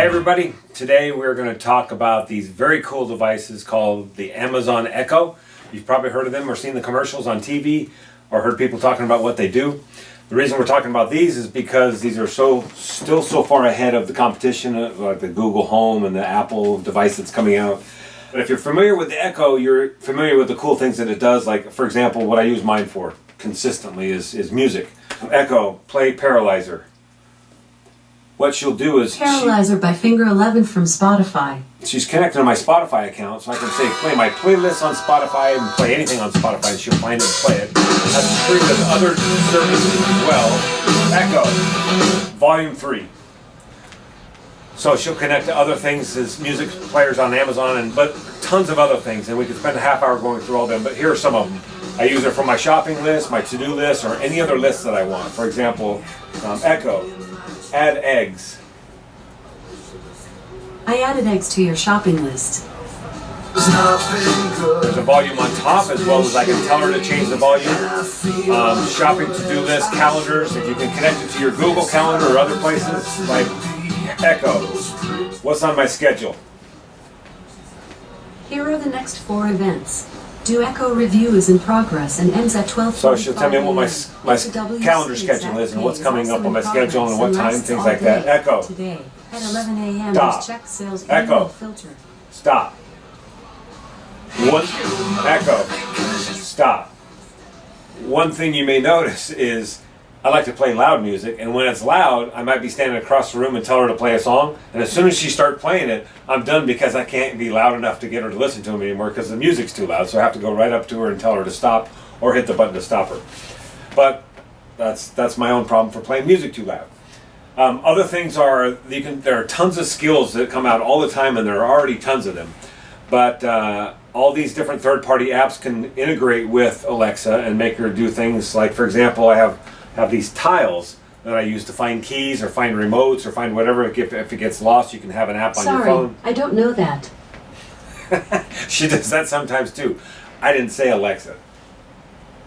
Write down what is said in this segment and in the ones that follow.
Hey everybody, today we're going to talk about these very cool devices called the Amazon Echo. You've probably heard of them or seen the commercials on TV or heard people talking about what they do. The reason we're talking about these is because these are still so far ahead of the competition, like the Google Home and the Apple device that's coming out. But if you're familiar with the Echo, you're familiar with the cool things that it does. Like, for example, what I use mine for consistently is music. Echo, play Paralyzer. What she'll do is Paralyzer by Finger 11 from Spotify. She's connected to my Spotify account, so I can say play my playlist on Spotify and play anything on Spotify, and she'll find it and play it. That's true with other services as well. Echo, Volume 3. So she'll connect to other things as music players on Amazon, but tons of other things, and we could spend a half hour going through all of them, but here are some of them. I use her for my shopping list, my to-do list, or any other list that I want. For example, Echo, add eggs. I added eggs to your shopping list. There's a volume on top, as well as I can tell her to change the volume. Shopping to-do list, calendars. If you can connect it to your Google Calendar or other places, like Echo, what's on my schedule? Here are the next 4 events. Do Echo review is in progress and ends at 12:45. So she'll tell me what my calendar schedule is and what's coming up on my schedule and what time, things like that. Echo. Today at 11 a.m. Stop. Check sales Echo. filter. Stop. One. Echo. Stop. One thing you may notice is I like to play loud music, and when it's loud, I might be standing across the room and tell her to play a song, and as soon as she starts playing it, I'm done because I can't be loud enough to get her to listen to me anymore because the music's too loud, so I have to go right up to her and tell her to stop or hit the button to stop her. But that's my own problem for playing music too loud. Other things are, there are tons of skills that come out all the time, and there are already tons of them. But all these different third-party apps can integrate with Alexa and make her do things like, for example, I have these tiles that I use to find keys or find remotes or find whatever. If it gets lost, you can have an app on your phone. Sorry, I don't know that. She does that sometimes too. I didn't say Alexa,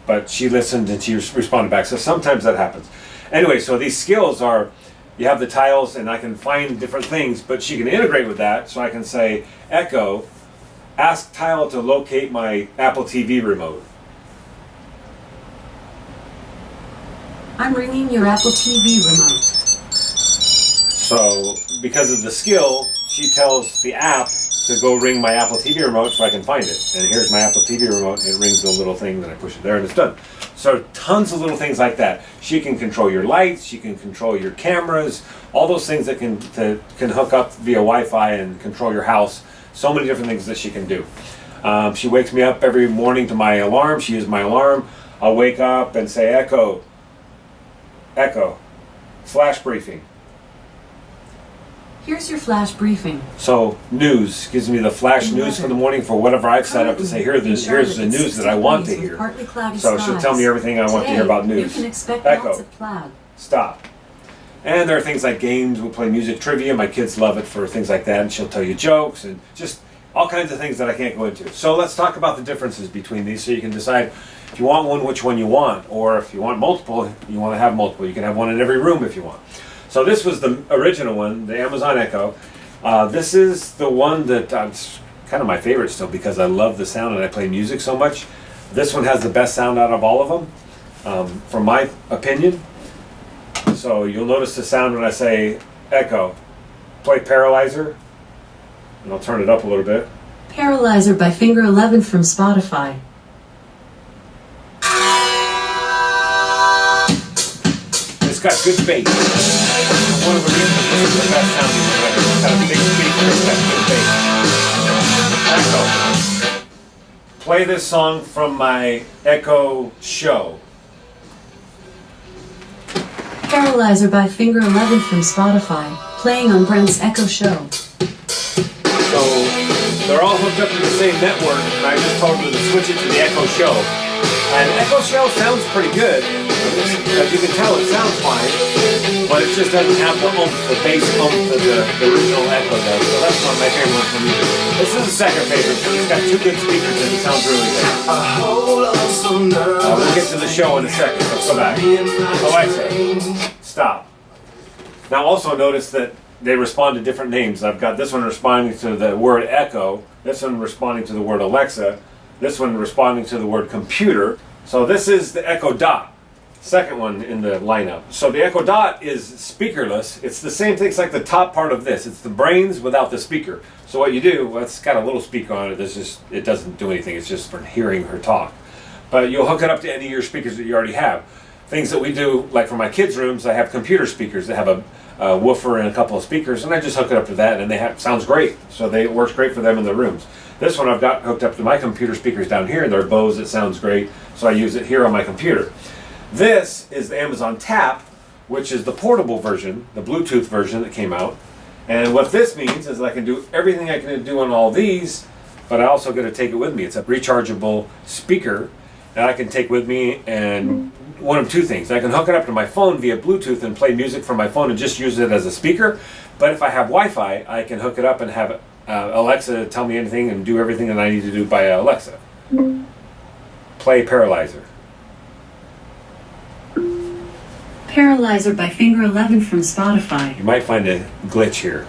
but she listened and she responded back. So sometimes that happens. Anyway, so these skills are, you have the tiles and I can find different things, but she can integrate with that. So I can say, Echo, ask Tile to locate my Apple TV remote. I'm ringing your Apple TV remote. So because of the skill, she tells the app to go ring my Apple TV remote so I can find it. And here's my Apple TV remote. It rings the little thing, then I push it there and it's done. So tons of little things like that. She can control your lights, she can control your cameras, all those things that can hook up via Wi-Fi and control your house. So many different things that she can do. She wakes me up every morning to my alarm. She is my alarm. I'll wake up and say, Echo, flash briefing. Here's your flash briefing. So news gives me the flash news for the morning for whatever I've set up to say, here's the news that I want to hear. So she'll tell me everything I want to hear about news. You can expect Echo, lots of cloud. Stop. And there are things like games. We play music trivia. My kids love it for things like that. And she'll tell you jokes and just all kinds of things that I can't go into. So let's talk about the differences between these so you can decide if you want one, which one you want. Or if you want multiple, you want to have multiple. You can have one in every room if you want. So this was the original one, the Amazon Echo. This is the one that it's kind of my favorite still because I love the sound and I play music so much. This one has the best sound out of all of them, from my opinion. So you'll notice the sound when I say, Echo, play Paralyzer. And I'll turn it up a little bit. Paralyzer by Finger 11 from Spotify. It's got good bass. One of the reasons this is the best sounding one ever. It's got a big speaker, it's got good bass. Echo, play this song from my Echo show. Paralyzer by Finger 11 from Spotify, playing on Brent's Echo Show. So they're all hooked up to the same network, and I just told them to switch it to the Echo Show. And Echo Show sounds pretty good. As you can tell, it sounds fine, but it just doesn't have the oomph, the bass oomph that the original Echo does. So that's one of my favorite ones from music. This is the second favorite. It's got 2 good speakers and it sounds really good. We'll get to the show in a second. Let's go back. Alexa, stop. Now also notice that they respond to different names. I've got this one responding to the word Echo, this one responding to the word Alexa, this one responding to the word computer. So this is the Echo Dot, second one in the lineup. So the Echo Dot is speakerless. It's the same thing, it's like the top part of this. It's the brains without the speaker. So what you do, well, it's got a little speaker on it. It doesn't do anything. It's just for hearing her talk. But you'll hook it up to any of your speakers that you already have. Things that we do, like for my kids' rooms, I have computer speakers that have a woofer and a couple of speakers, and I just hook it up to that, and sounds great. So it works great for them in their rooms. This one I've got hooked up to my computer speakers down here. They're Bose. It sounds great, so I use it here on my computer. This is the Amazon Tap, which is the portable version, the Bluetooth version that came out. And what this means is I can do everything I can do on all these, but I also get to take it with me. It's a rechargeable speaker that I can take with me, and one of two things. I can hook it up to my phone via Bluetooth and play music from my phone and just use it as a speaker. But if I have Wi-Fi, I can hook it up and have Alexa tell me anything and do everything that I need to do by Alexa. Play Paralyzer. Paralyzer by Finger 11 from Spotify. You might find a glitch here.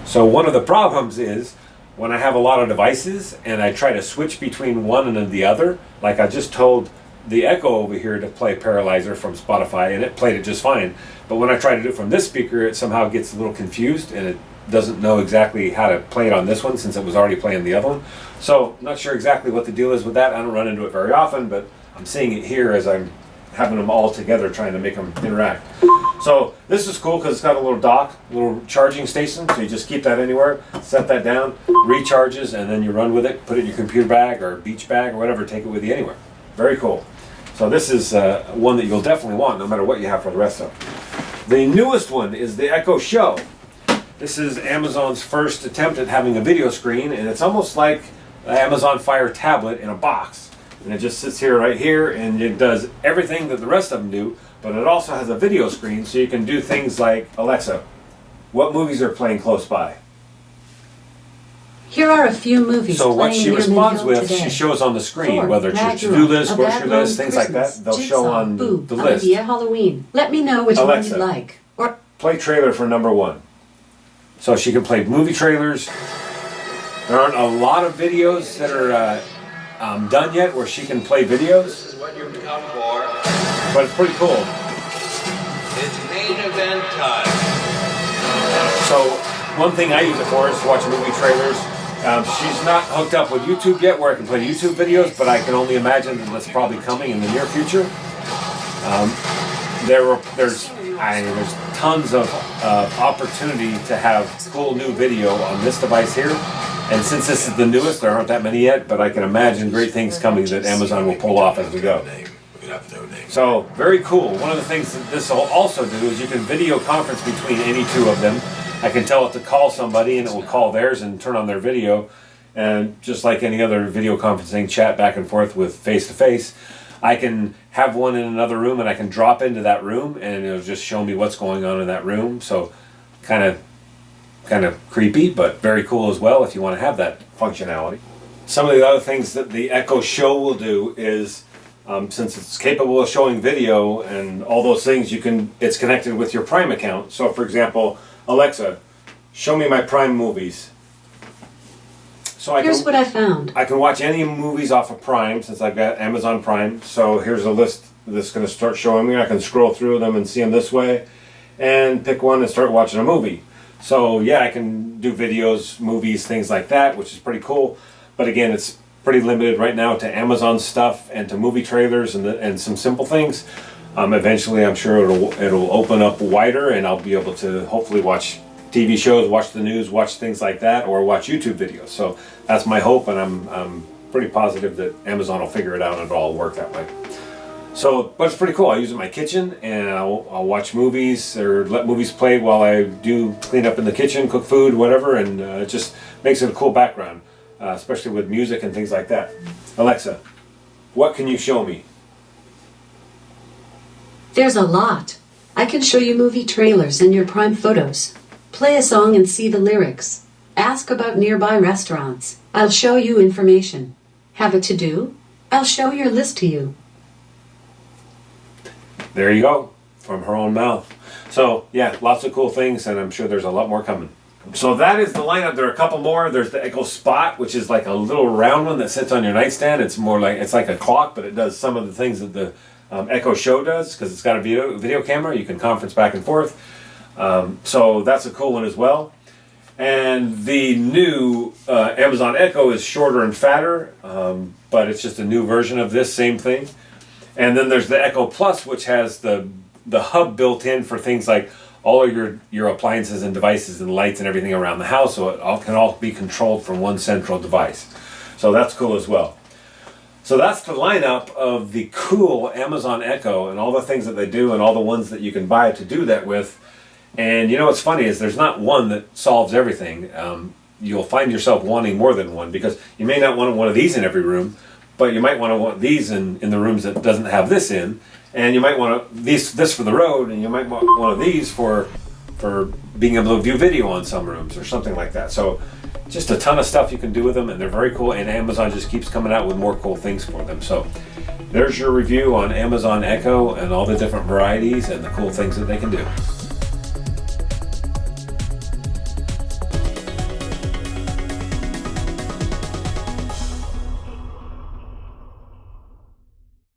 So one of the problems is when I have a lot of devices and I try to switch between one and the other, like I just told the Echo over here to play Paralyzer from Spotify, and it played it just fine. But when I try to do it from this speaker, it somehow gets a little confused and it doesn't know exactly how to play it on this one since it was already playing the other one. So not sure exactly what the deal is with that. I don't run into it very often, but I'm seeing it here as I'm having them all together trying to make them interact. So this is cool because it's got a little dock, a little charging station, so you just keep that anywhere, set that down, recharges, and then you run with it, put it in your computer bag or beach bag or whatever, take it with you anywhere. Very cool. So this is one that you'll definitely want no matter what you have for the rest of them. The newest one is the Echo Show. This is Amazon's first attempt at having a video screen, and it's almost like an Amazon Fire tablet in a box. And it just sits here right here, and it does everything that the rest of them do, but it also has a video screen, so you can do things like, Alexa, what movies are playing close by? Here are a few movies So what playing she near responds Midhill with, today. she shows on the screen, Thor, whether it's your to-do Ragnarok, list, A grocery Bad Long list, things like Christmas, that, they'll Jigsaw, show on Boo, the list. Olivia, Halloween. Let me know which Alexa. one you like. Or Play trailer for number one. So she can play movie trailers. There aren't a lot of videos that are done yet where she can play videos, This is what you've come for. but it's pretty cool. It's main event time. So one thing I use it for is to watch movie trailers. She's not hooked up with YouTube yet where I can play YouTube videos, but I can only imagine that that's probably coming in the near future. There's tons of opportunity to have cool new video on this device here. And since this is the newest, there aren't that many yet, but I can imagine great things coming that Amazon will pull off as we go. So, very cool. One of the things that this will also do is you can video conference between any two of them. I can tell it to call somebody and it will call theirs and turn on their video. And just like any other video conferencing, chat back and forth with face-to-face. I can have one in another room and I can drop into that room and it'll just show me what's going on in that room. So, kind of creepy, but very cool as well if you want to have that functionality. Some of the other things that the Echo Show will do is, since it's capable of showing video and all those things, it's connected with your Prime account. So for example, Alexa, show me my Prime movies. So here's what I found. I can watch any movies off of Prime since I've got Amazon Prime. So here's a list that's going to start showing me. I can scroll through them and see them this way and pick one and start watching a movie. So yeah, I can do videos, movies, things like that, which is pretty cool. But again, it's pretty limited right now to Amazon stuff and to movie trailers and some simple things. Eventually, I'm sure it'll open up wider, and I'll be able to hopefully watch TV shows, watch the news, watch things like that, or watch YouTube videos. So that's my hope, and I'm pretty positive that Amazon will figure it out and it'll all work that way. So, but it's pretty cool. I use it in my kitchen, and I'll watch movies or let movies play while I do clean up in the kitchen, cook food, whatever, and it just makes it a cool background, especially with music and things like that. Alexa, what can you show me? there's a lot. I can show you movie trailers and your Prime photos. Play a song and see the lyrics. Ask about nearby restaurants. I'll show you information. Have a to-do? I'll show your list to you. There you go, from her own mouth. So yeah, lots of cool things, and I'm sure there's a lot more coming. So that is the lineup. There are a couple more. There's the Echo Spot, which is like a little round one that sits on your nightstand. It's more like, it's like a clock, but it does some of the things that the Echo Show does, because it's got a video camera. You can conference back and forth. So that's a cool one as well. And the new Amazon Echo is shorter and fatter, but it's just a new version of this same thing. And then there's the Echo Plus, which has the hub built in for things like all of your appliances and devices and lights and everything around the house, so it can all be controlled from one central device. So that's cool as well. So that's the lineup of the cool Amazon Echo and all the things that they do and all the ones that you can buy to do that with. And you know what's funny is there's not one that solves everything. You'll find yourself wanting more than one, because you may not want one of these in every room, but you might want these in the rooms that doesn't have this in. And you might want this for the road, and you might want one of these for being able to view video on some rooms or something like that. So just a ton of stuff you can do with them, and they're very cool, and Amazon just keeps coming out with more cool things for them. So there's your review on Amazon Echo and all the different varieties and the cool things that they can do.